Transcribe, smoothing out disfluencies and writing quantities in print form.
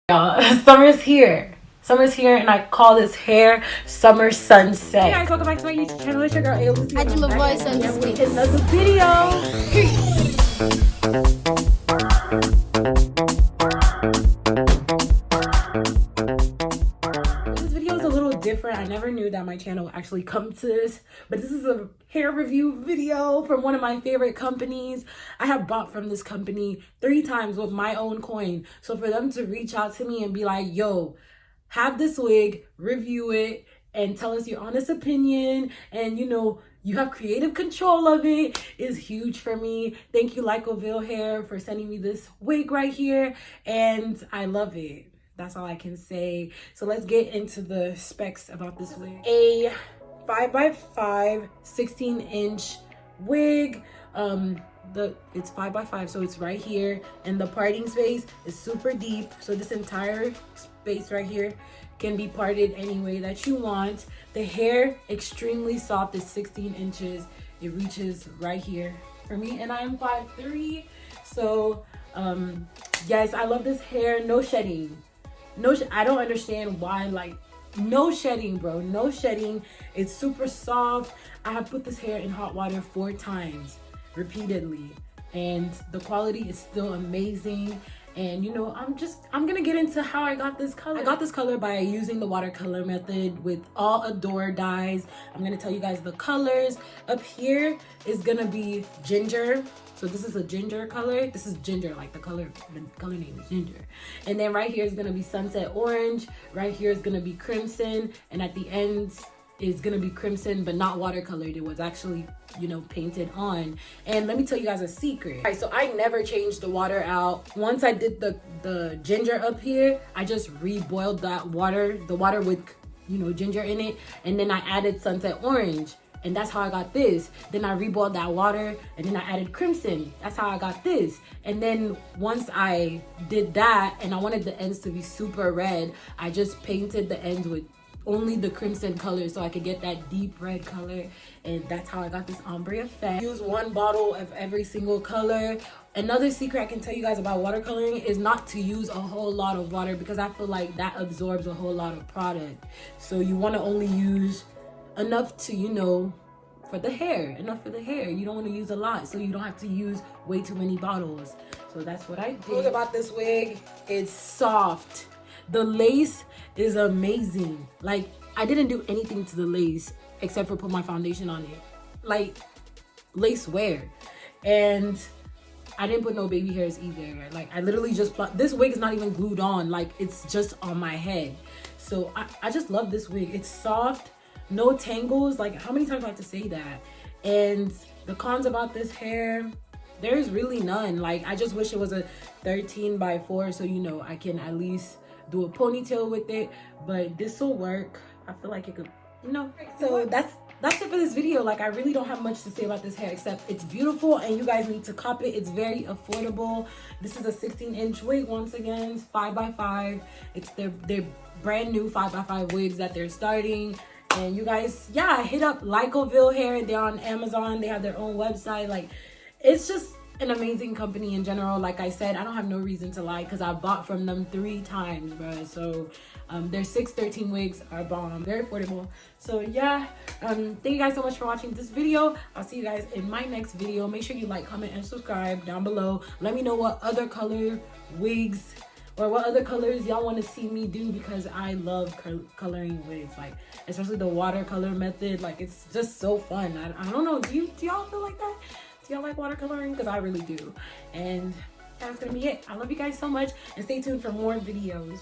Y'all, summer's here. Summer's here, and I call this hair summer sunset. Hey guys, welcome back to my YouTube channel. It's your girl Ayoolucy. I do my voice on this with another video. This video is a little different. I never knew that my channel would actually come to this, but this is a hair review video from one of my favorite companies. I have bought from this company 3 times with my own coin. So for them to reach out to me and be like, yo, have this wig, review it, and tell us your honest opinion, and you have creative control of it, is huge for me. Thank you, LICOVILLE Hair, for sending me this wig right here, and I love it. That's all I can say. So let's get into the specs about this wig. A 5x5 16-inch wig. It's 5x5, so it's right here, and the parting space is super deep, so this entire space right here can be parted any way that you want. The hair extremely soft, is 16 inches. It reaches right here for me, and I am 5'3", so yes, I love this hair. No shedding. I don't understand why, like, no shedding, bro. No shedding. It's super soft. I have put this hair in hot water 4 times repeatedly, and the quality is still amazing. And I'm gonna get into how I got this color. I got this color by using the watercolor method with all Adore dyes. I'm gonna tell you guys the colors. Up here is gonna be ginger. So this is a ginger color. This is ginger, like the color name is ginger. And then right here is gonna be sunset orange. Right here is gonna be crimson, and at the end is gonna be crimson, but not watercolored. It was actually, painted on. And let me tell you guys a secret. All right, so I never changed the water out. Once I did the ginger up here, I just reboiled that water, the water with, ginger in it, and then I added sunset orange. And that's how I got this. Then I reboiled that water, and then I added crimson. That's how I got this. And then once I did that, and I wanted the ends to be super red, I just painted the ends with only the crimson color so I could get that deep red color. And that's how I got this ombre effect. Use 1 bottle of every single color. Another secret I can tell you guys about watercoloring is not to use a whole lot of water, because I feel like that absorbs a whole lot of product. So you want to only use enough to, for the hair, enough for the hair. You don't want to use a lot, so you don't have to use way too many bottles. So that's what I did. What about this wig? It's soft. The lace is amazing. Like, I didn't do anything to the lace except for put my foundation on it. Like, lace wear. And I didn't put no baby hairs either. Like, I literally just this wig is not even glued on. Like, it's just on my head. So I just love this wig. It's soft. No tangles. Like, how many times do I have to say that? And the cons about this hair, there's really none. Like, I just wish it was a 13x4, so I can at least do a ponytail with it, but this will work. I feel like it could, So that's it for this video. Like, I really don't have much to say about this hair except it's beautiful, and you guys need to cop it. It's very affordable. This is a 16-inch wig. Once again, it's 5x5. It's their brand new 5x5 wigs that they're starting. And you guys, yeah, hit up LICOVILLE Hair. They're on Amazon. They have their own website. Like, it's just an amazing company in general. Like I said, I don't have no reason to lie, because I bought from them 3 times, bro. So their 613 wigs are bomb, very affordable. So yeah, thank you guys so much for watching this video. I'll see you guys in my next video. Make sure you like, comment, and subscribe down below. Let me know what other color wigs or what other colors y'all want to see me do, because I love coloring wigs, like especially the watercolor method. Like, it's just so fun. I don't know, do y'all feel like that? Do y'all like watercoloring? Because I really do. And that's gonna be it. I love you guys so much, and stay tuned for more videos.